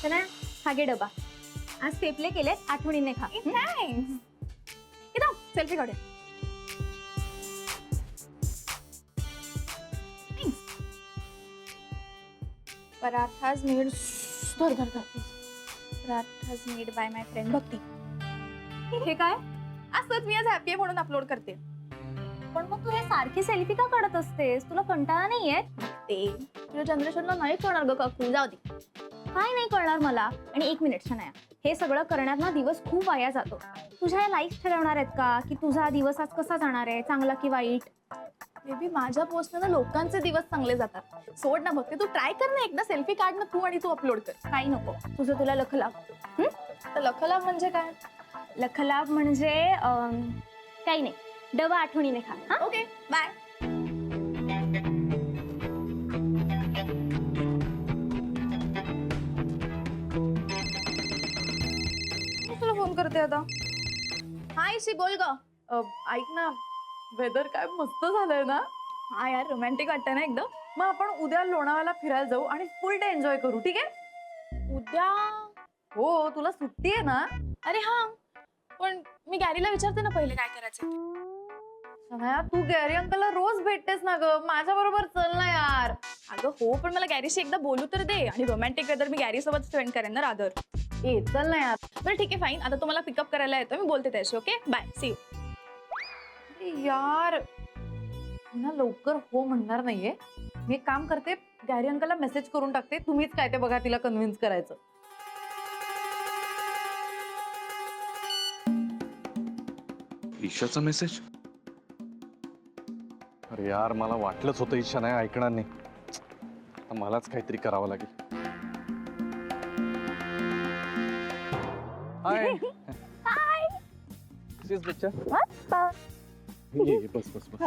तर हा घे डबा. आज स्टेपले केले, आठवणीने खा. थँक्स. इथं सेल्फी काढूया. पराठाज मेड धर धर धर parathas made by my friend Bhakti. हे काय? असंच मी आज हॅपी आहे म्हणून अपलोड करते. पण मग तू हे सारखी सेल्फी का काढत असतेस? तुला कंटाळा नाहीये? ते तुझ्या जनरेशनला नाही कळणार ग काकू, जाऊ दे. काय नाही कळणार मला. आणि एक मिनिट शनाया, हे सगळं करण्यात ना दिवस खूप वाया जातो. तुझ्या या लाईक्स ठरवणार आहेत का की तुझा दिवस आज कसा जाणार आहे, चांगला की वाईट? बेबी माझ्या पोस्टने ना लोकांचे दिवस चांगले जातात. सोड ना भक्ती, तू ट्राय कर ना, एकदा सेल्फी काढ ना तू आणि तू अपलोड कर. काही नको, तुझं तुला लखलाभ. तर लखलाभ म्हणजे काय? लखलाभ म्हणजे काही नाही, डबा आठवणीने खा. हा, ओके बाय. तुला फोन करते आता. हाय शी, बोल ग. ऐक ना, वेदर काय मस्त झालंय ना. हा यार, रोमॅन्टिक वाटतंय ना एकदम. मग आपण उद्या लोणावळ्याला फिरायला जाऊ आणि फुल डे एन्जॉय करू, ठीक आहे? उद्या? हो, तुला सुट्टी आहे ना? अरे हा, पण मी गॅरीला विचारते ना पहिले काय करायचं. तू गॅरी अंकलला रोज भेटतेस ना ग, माझ्या बरोबर चल ना यार. अगं हो, पण मला गॅरीशी एकदा बोलू तर दे. आणि रोमॅन्टिक वेदर मी गॅरी सोबत स्पेंड करेन ना रादर. ए चल ना यार. बरं ठीक आहे फाईन, आता तुम्हाला पिकअप करायला येतो, मी बोलते त्याशी. Okay bye, see you. यार ना लवकर हो म्हणणार नाहीये. मी एक काम करते, गॅरी अंकलला मेसेज करून टाकते, तुम्हीच काय ते बघा तिला कन्व्हिन्स करायचं. ईशाचा मेसेज. अरे यार, मला वाटलंच होतं ईशा नाही ऐकणार नाही. आता मलाच काहीतरी करावं लागेल. हाय हाय. कशीस बच्चा? मस्त. ये बस बस बस.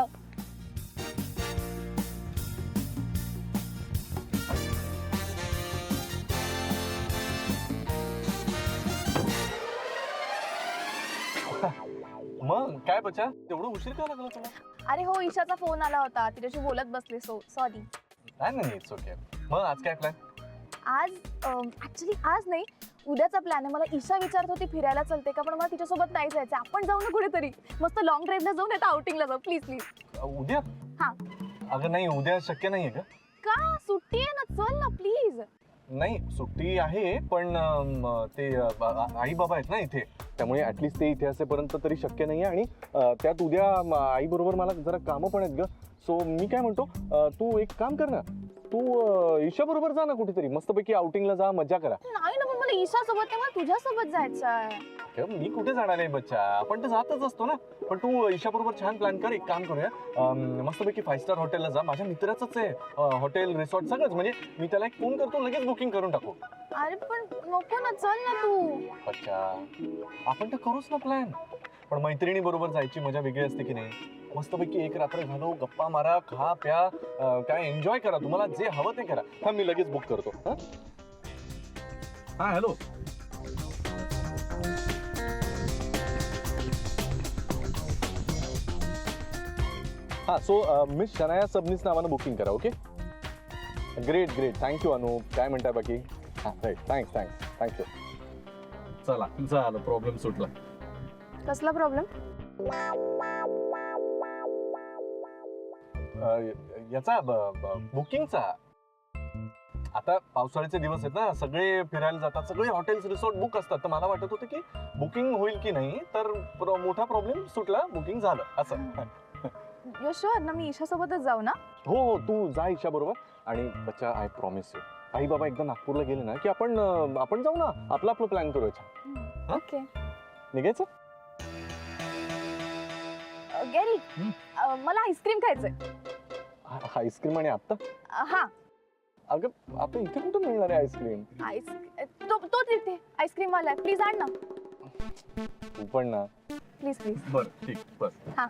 मग काय बच्चा, तेवढं उशीर का लागला तुला? अरे हो, ईशाचा फोन आला होता, तिच्याशी बोलत बसले, सो सॉरी. नाही नाही, इट्स ओके. मग आज काय प्लॅन? आज ऍक्च्युली आज नाही, उद्याचा प्लॅन आहे. मला ईशा विचारत होती फिरायला चलते का, पण मला तिच्यासोबत नाही जायचं. आपण जाऊ ना कुठेतरी मस्त लॉंग ड्राईव्हला जाऊन येतं, आउटिंगला जाऊ प्लीज प्लीज. उद्या? हा. अगं नाही, उद्या शक्य नाहीये का? का? सुट्टी आहे ना, चल ना प्लीज. नाही सुट्टी आहे, पण ते आई बाबा आहेत ना इथे, त्यामुळे ऍटलिस्ट ते इथे असेपर्यंत तरी शक्य नाहीये. आणि त्यात उद्या आई बरोबर मला जरा कामं पण आहेत ग. सो मी काय म्हणतो, तू एक काम कर ना, तू ईशा बरोबर जा ना कुठेतरी, मस्तपैकी आउटिंगला जा, मजा करा. नाही ना, पण मला ईशा सोबत नाही, मला तुझ्यासोबत जायचं आहे. मी कुठे जाणार आहे बच्चा, आपण तर जातच असतो ना. पण तू ईशा बरोबर छान प्लॅन कर. एक काम करूया, मस्तपैकी 5 स्टार हॉटेलला जा. माझ्या मित्राचंच आहे हॉटेल रिसॉर्ट सगळंच. म्हणजे मी त्याला एक फोन करतो, लगेच बुकिंग करून टाकू. अरे पण नको ना, चल ना तू. बच्चा, आपण तर करूच ना प्लॅन. पण मैत्रिणी बरोबर जायची मजा वेगळी असते की नाही. मस्तपैकी एक रात्र घालव, गप्पा मारा, खा प्या, काय एन्जॉय करा. तुम्हाला जे हवं ते करा. हा, मी लगेच बुक करतो. हा हॅलो. हा, सो मिस शनाया सबनीस नावानं बुकिंग करा. Okay, great great. Thank you Anup. काय म्हणताय बाकी? हा राईट, थँक्स थँक्स थँक्यू. चला, झालं, प्रॉब्लेम सुटला. कसला प्रॉब्लेम? याचा बुकिंगचा. आता पावसाळ्याचे दिवस आहेत ना, सगळे फिरायला जातात, सगळे हॉटेल्स रिसॉर्ट बुक असतात. तर मला वाटत होतं की बुकिंग होईल की नाही, तर मोठा प्रॉब्लेम सुटला, बुकिंग झालं असं. यू शुअर ना, मी ईशा सोबतच जाऊ ना? हो हो, तू जा ईशा बरोबर. आणि बच्चा, आय प्रॉमिस यू, आई बाबा एकदा नागपूरला गेले ना की आपण जाऊ ना, आपला प्लॅन करूया. ओके. निघायचं? गॅरी, मला आईस्क्रीम खायचंय. आईस्क्रीम? आणि आता? हा. अगं आता इथे कुठं मिळणार आहे आईस्क्रीम? तो तिथे आईस्क्रीम वाला आहे, प्लीज आण ना. तू पण ना. Please please. बरं ठीक, बस. हा.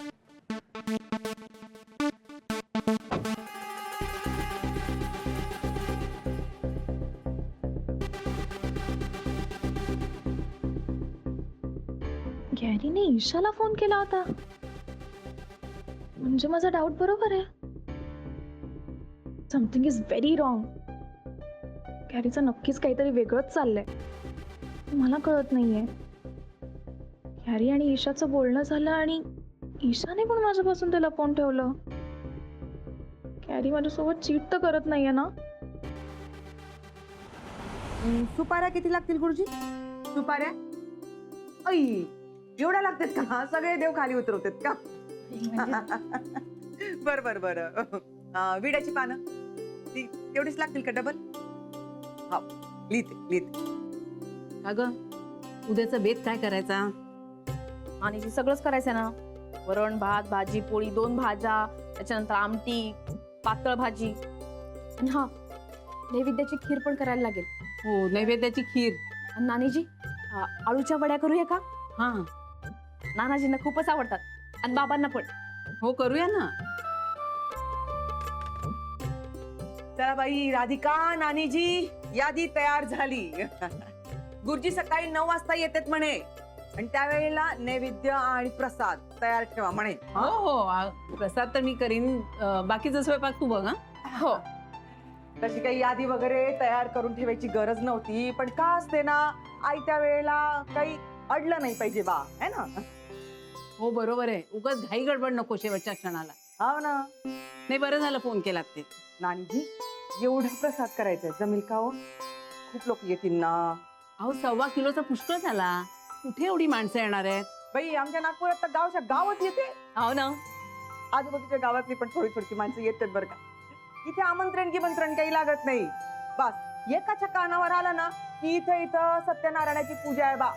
गॅरीने ईशाला फोन केला होता, म्हणजे माझा डाऊट बरोबर आहे. Something is very wrong. कॅरीचं नक्कीच काहीतरी वेगळंच चाललंय, मला कळत नाहीये. कॅरी आणि ईशाचं बोलणं झालं आणि ईशाने पण माझ्यापासून ते लपवून ठेवलं. कॅरी माझ्यासोबत चीट तर करत नाहीये ना? सुपाऱ्या किती लागतील गुरुजी? सुपाऱ्या ऐ एवढ्या लागतात का? सगळे देव खाली उतरवतात का? बर बर बर. विड्याची पानं ती तेवढीच लागतील का डबल? हा लिहिते लिहिते. अगं उद्याचा बेत काय करायचा? आणि जी सगळंच करायचंय ना, वरण भात भाजी पोळी 2 भाज्या, त्याच्यानंतर आमटी, पातळ भाजी, आणि हा नैवेद्याची खीर पण करायला लागेल. हो, नैवेद्याची खीर. आणि नानीजी आळूच्या वड्या करूया का? हा नानाजींना खूपच आवडतात आणि बाबांना पण. हो, करूया ना. चला बाई राधिका, नानीजी यादी तयार झाली. गुरुजी सकाळी 9 वाजता येतात म्हणे आणि त्यावेळेला नैवेद्य आणि प्रसाद तयार ठेवा म्हणे. हो हो, प्रसाद तर मी करीन. बाकीचा स्वयंपाक तू बघ. हा हो, तशी काही यादी वगैरे तयार करून ठेवायची गरज नव्हती, पण का असते ना, आई त्या वेळेला काही अडलं नाही पाहिजे बा, है ना? हो, बरोबर आहे. उगाच घाई गडबड नको शेवटच्या क्षणाला. हो ना. नाही, बरं झालं फोन केलात ते. नानीजी एवढा प्रसाद करायचा जमेल का हो? खूप लोक येतील ना. अहो, 1.25 किलोचा पुष्कळ झाला. कुठे एवढी माणसं येणार आहेत? बाई आमच्या नागपुरात तर गावच येते. हो ना. आजूबाजूच्या गावातली पण थोडी थोडी माणसं येतात बरं का. इथे आमंत्रण काही लागत नाही. बस एकाच्या कानावर आलं ना की इथं सत्यनारायणाची पूजा आहे बा,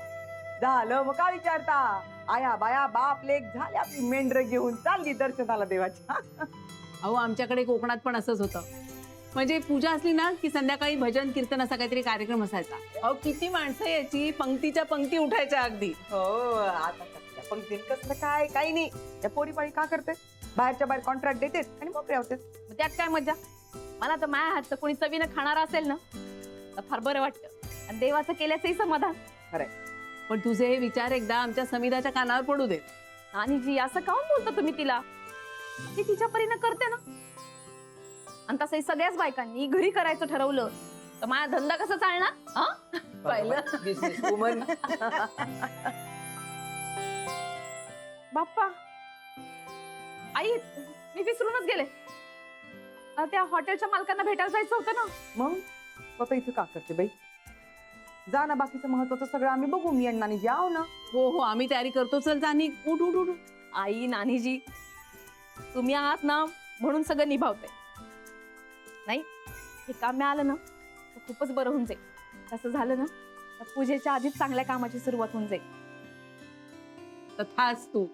झालं. मग का विचारता? आया बाया बाप लेक झाले, आपली मेंढर घेऊन चालली दर्शनाला देवाच्या. अहो, आमच्याकडे कोकणात पण असंच होतं. म्हणजे पूजा असली ना की संध्याकाळी भजन कीर्तन असा काहीतरी कार्यक्रम असायचा. अहो, किती माणसं यायची, पंक्तीच्या पंक्ती उठायच्या अगदी. हो, आता कसल्या पंक्तीत कसलं काय काही नाही. त्या पोरी पाळी का करते, बाहेरच्या बाहेर कॉन्ट्रॅक्ट देते आणि मोकळे होते. मग त्यात काय मजा? मला तर माझ्या हातचं कोणी चवीनं खाणार असेल ना तर फार बरं वाटतं, आणि देवाचं केल्याचंही समाधान. पण तुझे हे विचार एकदा आमच्या समिधाच्या कानावर पडू दे. आणि जी असं काऊन बोलता तुम्ही तिला? ती तिच्या परीनं करते ना. आणि तसंही सगळ्याच बायकांनी घरी करायचं ठरवलं तर माझा धंदा कसा चालणार? हा, पाहिलं? Business woman. बाप्पा, आई मी विसरूनच गेले. त्या हॉटेलच्या मालकांना भेटायला जायचं होतं ना. मग स्वतः इथं का करते बाई? जा ना, बाकीचं महत्वाचं सगळं आम्ही बघू. मी आणि नानी जाऊ ना. हो हो, आम्ही तयारी करतो. चल जानी, उठ उठ उठ. आई नानीजी तुम्ही आहात ना म्हणून सगळं निभावते. नाही, हे काम मिळालं ना तर खूपच बरं होऊन जाईल. तसं झालं ना तर पूजेच्या आधीच चांगल्या कामाची सुरुवात होऊन जाईल. तथाच तू.